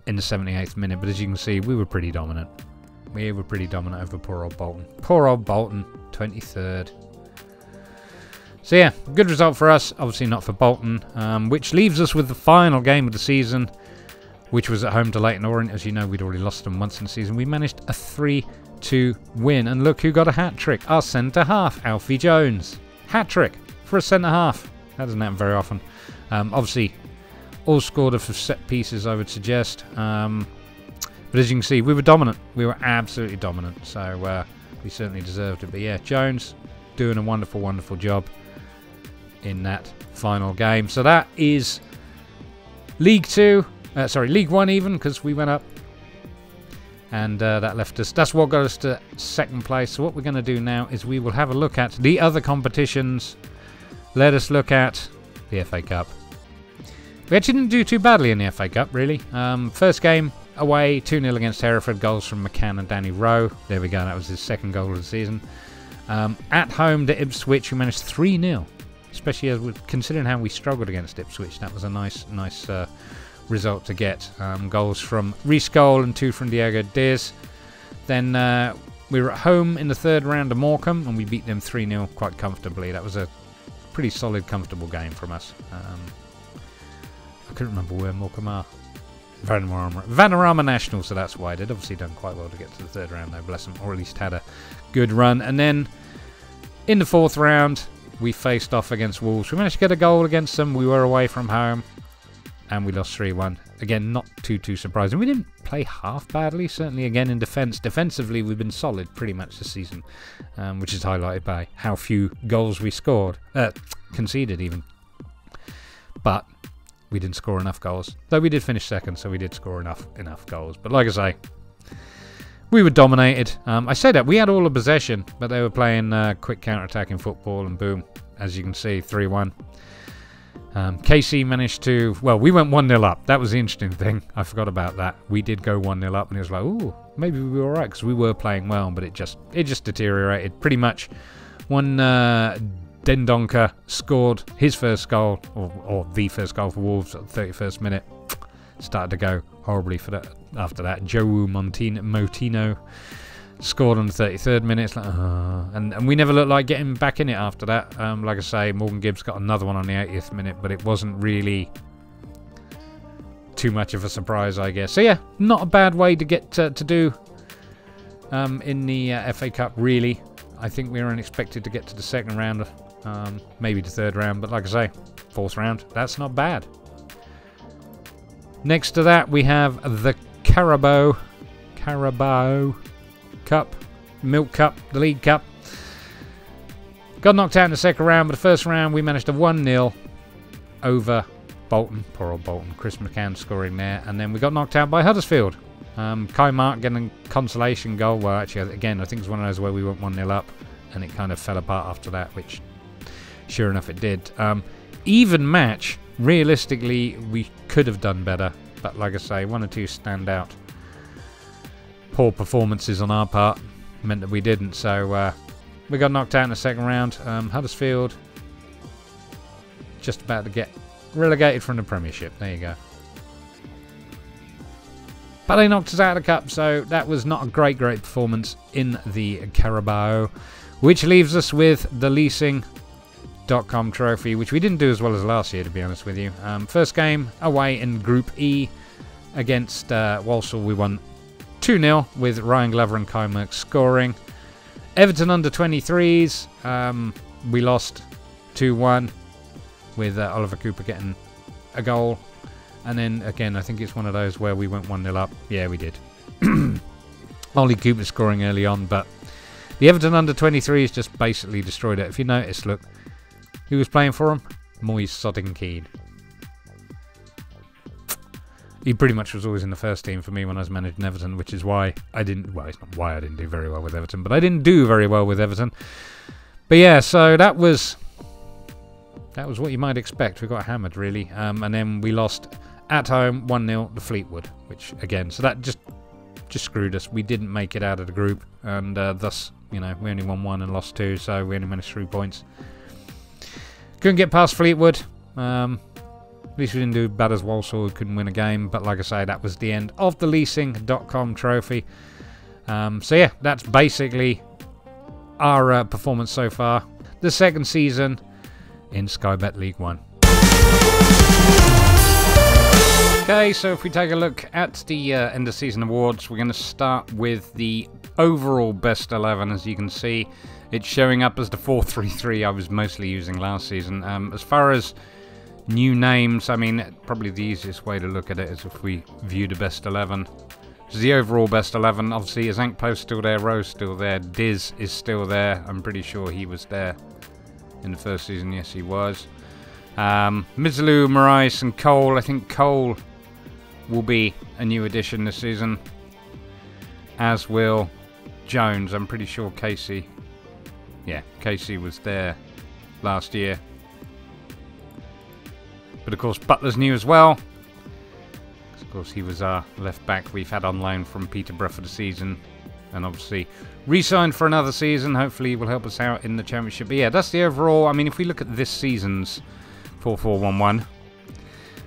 in the 78th minute. But as you can see, we were pretty dominant. We were pretty dominant over poor old Bolton. Poor old Bolton, 23rd. So yeah, good result for us. Obviously not for Bolton. Which leaves us with the final game of the season, which was at home to Leyton Orient. As you know, we'd already lost them once in the season. We managed a 3-2 win. And look who got a hat-trick. Our centre-half, Alfie Jones. Hat-trick for a centre-half. That doesn't happen very often. Obviously, all scored off of set pieces, I would suggest. But as you can see, we were dominant. We were absolutely dominant. So we certainly deserved it. But yeah, Jones doing a wonderful, wonderful job in that final game. So that is League 1 even, because we went up. And that left us, that's what got us to second place. So what we're going to do now is we will have a look at the other competitions. Let us look at the FA Cup. We actually didn't do too badly in the FA Cup, really. First game away, 2-0 against Hereford. Goals from McCann and Danny Rowe. There we go, that was his second goal of the season. At home to Ipswich, we managed 3-0. Especially as considering how we struggled against Ipswich. That was a nice result to get. Goals from Rhys Cole and 2 from Diego Diaz. Then we were at home in the third round to Morecambe, and we beat them 3-0 quite comfortably. That was a pretty solid, comfortable game from us. I couldn't remember where Morecambe are. Vanarama National, so that's why. They'd obviously done quite well to get to the third round, though, bless them, or at least had a good run. And then in the fourth round, we faced off against Wolves. We managed to get a goal against them. We were away from home, and we lost 3-1. Again, not too surprising. We didn't play half badly, certainly again in defence. Defensively, we've been solid pretty much this season, which is highlighted by how few goals we scored. Conceded even. But we didn't score enough goals. Though we did finish second, so we did score enough goals. But like I say, we were dominated. I say that we had all the possession, but they were playing quick counter-attacking football, and boom, as you can see, 3-1. KC managed to, well, we went 1-0 up. That was the interesting thing. I forgot about that. We did go 1-0 up, and it was like, ooh, maybe we were alright, because we were playing well, but it just deteriorated pretty much. One Dendoncker scored his first goal, or the first goal for Wolves at the 31st minute. Started to go horribly for that. After that, Joe Motino scored on the 33rd minute. It's like, and we never looked like getting back in it after that. Like I say, Morgan Gibbs got another one on the 80th minute, but it wasn't really too much of a surprise, I guess. So yeah, not a bad way to get to do in the FA Cup, really. I think we were unexpected to get to the second round, maybe the third round, but like I say, fourth round, that's not bad. Next to that, we have the Carabao Cup, Milk Cup, the League Cup. Got knocked out in the second round, but the first round we managed to 1-0 over Bolton. Poor old Bolton. Chris McCann scoring there. And then we got knocked out by Huddersfield. Kai Mark getting a consolation goal. Well, actually, again, I think it's one of those where we went 1-0 up, and it kind of fell apart after that, which sure enough it did. Even match. Realistically, we could have done better, but like I say, one or two standout poor performances on our part meant that we didn't. So we got knocked out in the second round. Huddersfield just about to get relegated from the Premiership. There you go. But they knocked us out of the cup, so that was not a great performance in the Carabao, which leaves us with the leasing.com trophy, which we didn't do as well as last year, to be honest with you. First game away in Group E against Walsall, we won 2-0 with Ryan Glover and Kai Merck scoring. Everton under 23s, we lost 2-1 with Oliver Cooper getting a goal. And then again, I think it's one of those where we went 1-0 up. Yeah, we did. Ollie Cooper scoring early on, but the Everton under-23s just basically destroyed it. If you notice, look, who was playing for him? Moise Sodden-Keane. He pretty much was always in the first team for me when I was managing Everton, which is why I didn't... Well, it's not why I didn't do very well with Everton, but I didn't do very well with Everton. But yeah, so that was what you might expect. We got hammered, really. And then we lost at home 1-0 to Fleetwood, which, again, so that just screwed us. We didn't make it out of the group, and thus, you know, we only won 1 and lost 2, so we only managed 3 points. Couldn't get past Fleetwood. At least we didn't do bad as Walsall, couldn't win a game. But like I say, that was the end of the leasing.com trophy. So yeah, that's basically our performance so far. The second season in Sky Bet League 1. Okay, so if we take a look at the end of season awards, we're going to start with the overall best 11. As you can see, it's showing up as the 4-3-3 I was mostly using last season. As far as new names, I mean, probably the easiest way to look at it is if we view the best 11. This is the overall best 11. Obviously, Azankpo's still there, Rowe's still there, Diz is still there. I'm pretty sure he was there in the first season. Yes, he was. Mizzaloo, Morais and Cole. I think Cole will be a new addition this season, as will Jones. I'm pretty sure Casey was there last year. But of course, Butler's new as well. Of course, he was our left back we've had on loan from Peterborough for the season, and obviously re-signed for another season. Hopefully, he will help us out in the Championship. But yeah, that's the overall. I mean, if we look at this season's 4-4-1-1,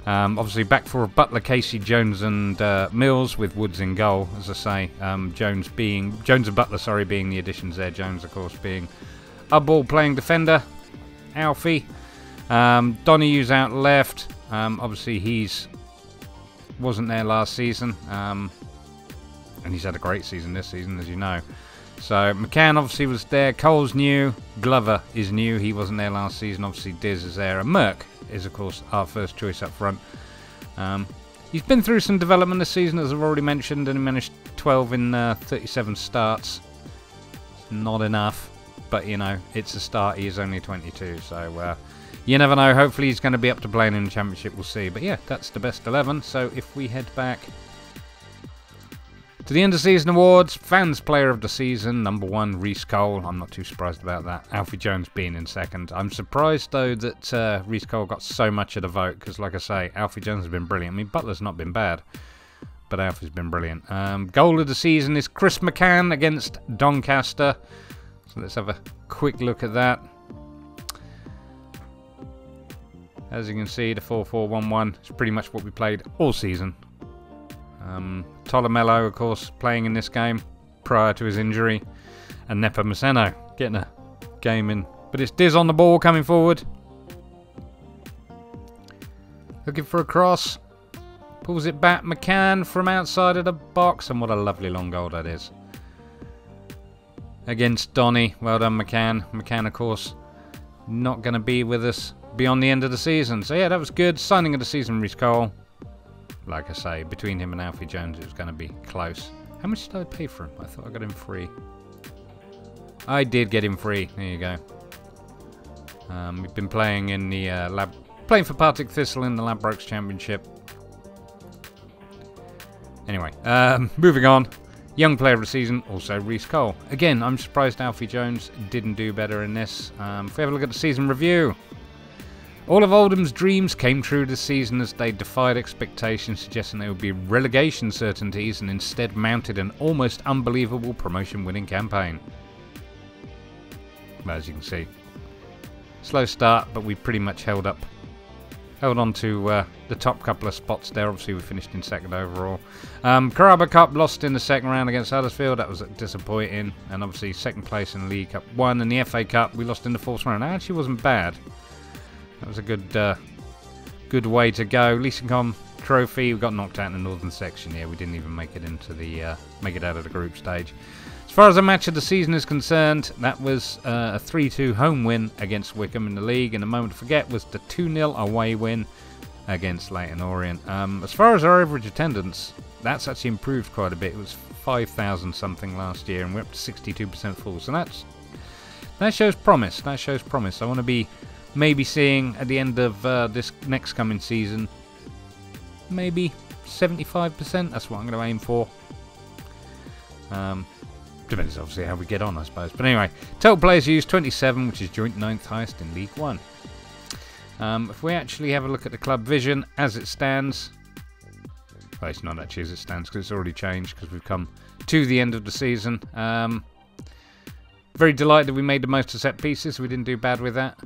obviously back for Butler, Casey, Jones, and Mills with Woods in goal. As I say, Jones and Butler, sorry, being the additions there. Jones, of course, being a ball-playing defender. Alfie. Donohue's out left. Obviously, wasn't there last season, and he's had a great season this season, as you know. So McCann obviously was there. Cole's new. Glover is new. He wasn't there last season. Obviously, Diz is there, and Merck is, of course, our first choice up front. He's been through some development this season, as I've already mentioned, and he managed 12 in 37 starts. It's not enough, but you know, it's a start. He is only 22, so. You never know, hopefully he's going to be up to playing in the Championship, we'll see. But yeah, that's the best 11. So if we head back to the end of season awards, Fans Player of the Season, number 1, Reece Cole. I'm not too surprised about that. Alfie Jones being in second. I'm surprised, though, that Reece Cole got so much of the vote, because like I say, Alfie Jones has been brilliant. I mean, Butler's not been bad, but Alfie's been brilliant. Goal of the season is Chris McCann against Doncaster. So let's have a quick look at that. As you can see, the 4-4-1-1 is pretty much what we played all season. Tolomello, of course, playing in this game prior to his injury. And Nepomuceno getting a game in. But it's Diz on the ball coming forward. Looking for a cross. Pulls it back. McCann from outside of the box. And what a lovely long goal that is. Against Donny. Well done, McCann. McCann, of course, not going to be with us beyond the end of the season. So yeah, that was good. Signing of the season, Reece Cole. Like I say, between him and Alfie Jones, it was going to be close. How much did I pay for him? I thought I got him free. I did get him free. There you go. We've been playing in the playing for Partick Thistle in the Ladbrokes Championship. Anyway, moving on. Young Player of the Season, also Reece Cole. Again, I'm surprised Alfie Jones didn't do better in this. If we have a look at the season review. All of Oldham's dreams came true this season as they defied expectations, suggesting they would be relegation certainties, and instead mounted an almost unbelievable promotion-winning campaign. Well, as you can see, slow start, but we pretty much held on to the top couple of spots there. Obviously, we finished in second overall. Carabao Cup lost in the second round against Huddersfield. That was disappointing. And obviously, second place in League Cup 1. And the FA Cup, we lost in the fourth round. That actually wasn't bad. That was a good way to go. Leasingcom Trophy, we got knocked out in the northern section here. We didn't even make it into the make it out of the group stage. As far as the match of the season is concerned, that was a 3-2 home win against Wickham in the league. And the moment to forget was the 2-0 away win against Leyton Orient. As far as our average attendance, that's actually improved quite a bit. It was 5,000 something last year, and we're up to 62% full. So that shows promise. That shows promise. I want to be maybe seeing at the end of this next coming season, maybe 75%. That's what I'm going to aim for. Depends obviously how we get on, I suppose. But anyway, total players used 27, which is joint 9th highest in League One. If we actually have a look at the club vision as it stands, well, it's not actually as it stands because it's already changed because we've come to the end of the season. Very delighted that we made the most of set pieces. We didn't do bad with that.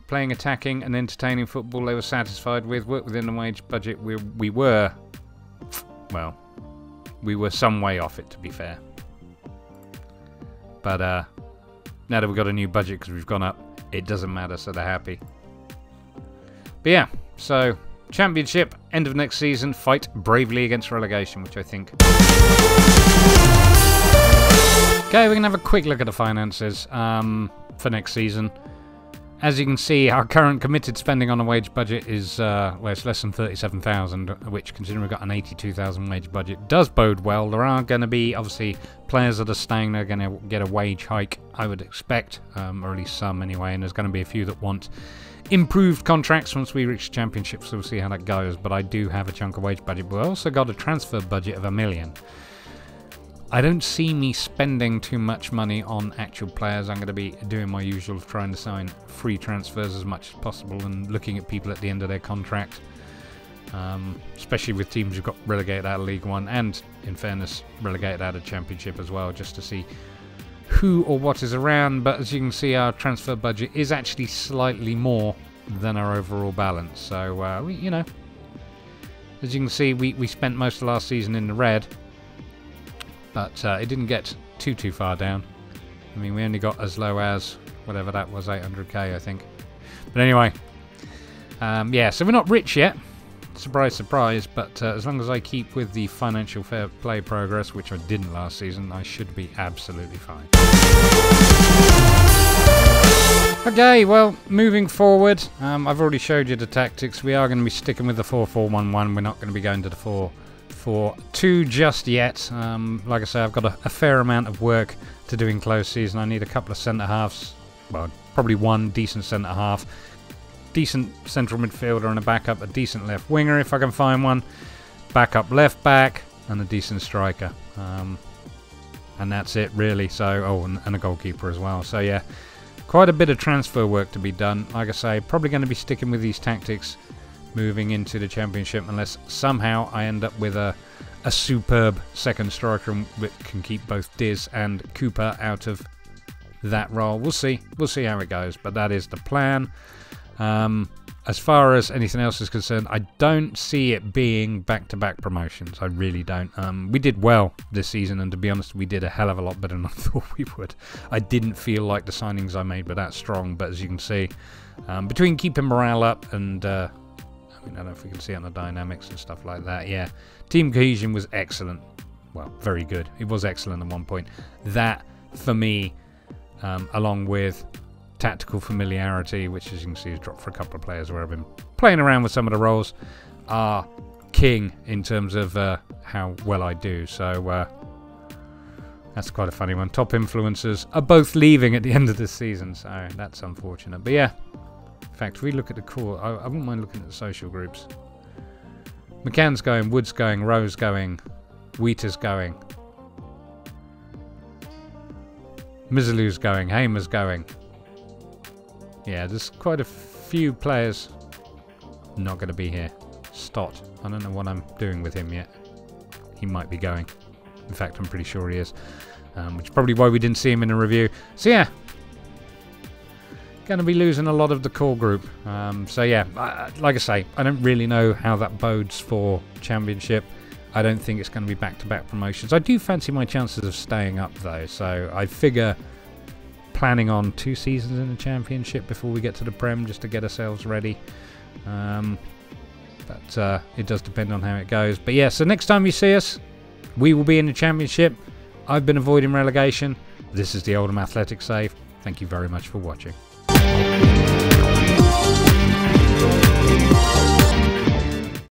Playing attacking and entertaining football they were satisfied with. Worked within the wage budget. We were some way off it, to be fair. But now that we've got a new budget because we've gone up, it doesn't matter, so they're happy. But yeah, so Championship, end of next season, fight bravely against relegation, which I think... Okay, we're going to have a quick look at the finances for next season. As you can see, our current committed spending on a wage budget is, well, it's less than 37,000, which, considering we've got an 82,000 wage budget, does bode well. There are going to be, obviously, players that are staying, they're going to get a wage hike, I would expect, or at least some anyway, and there's going to be a few that want improved contracts once we reach the Championship, so we'll see how that goes. But I do have a chunk of wage budget, but I also got a transfer budget of $1 million. I don't see me spending too much money on actual players. I'm going to be doing my usual of trying to sign free transfers as much as possible and looking at people at the end of their contract. Especially with teams who've got relegated out of League One and, in fairness, relegated out of Championship as well, just to see who or what is around. But as you can see, our transfer budget is actually slightly more than our overall balance. So, you know, as you can see, we spent most of last season in the red. But it didn't get too far down. I mean, we only got as low as, whatever that was, 800k, I think. But anyway, yeah, so we're not rich yet. Surprise, surprise. But as long as I keep with the financial fair play progress, which I didn't last season, I should be absolutely fine. Okay, well, moving forward, I've already showed you the tactics. We are going to be sticking with the 4-4-1-1. We're not going to be going to the 4-4-2 just yet. Like I say, I've got a fair amount of work to do in close season. I need a couple of centre-halves, well, probably one decent centre-half, decent central midfielder and a backup, a decent left winger if I can find one, backup left back, and a decent striker. And that's it, really. So, oh, and a goalkeeper as well. So, yeah, quite a bit of transfer work to be done. Like I say, probably going to be sticking with these tactics moving into the Championship, unless somehow I end up with a superb second striker that can keep both Diz and Cooper out of that role. We'll see how it goes, but that is the plan. As far as anything else is concerned, I don't see it being back-to-back promotions. I really don't. We did well this season, and to be honest, we did a hell of a lot better than I thought we would. I didn't feel like the signings I made were that strong, but as you can see, between keeping morale up and I don't know if we can see it on the dynamics and stuff like that. Yeah, team cohesion was excellent. Well, very good. It was excellent at one point. That, for me, along with tactical familiarity, which as you can see has dropped for a couple of players where I've been playing around with some of the roles, are king in terms of how well I do. So that's quite a funny one. Top influencers are both leaving at the end of this season, so that's unfortunate. But yeah. In fact, if we look at the core, I wouldn't mind looking at the social groups. McCann's going, Wood's going, Rowe's going, Wheater's going, Mizalu's going, Hamer's going. Yeah, there's quite a few players not going to be here. Stott, I don't know what I'm doing with him yet. He might be going. In fact, I'm pretty sure he is. Which is probably why we didn't see him in the review. So yeah. Going to be losing a lot of the core group. So yeah, like I say, I don't really know how that bodes for Championship. I don't think it's going to be back-to-back promotions. I do fancy my chances of staying up though, so I figure planning on 2 seasons in the Championship before we get to the Prem, just to get ourselves ready. But it does depend on how it goes. But yeah, so next time you see us, we will be in the Championship. I've been avoiding relegation. This is the Oldham Athletic save. Thank you very much for watching.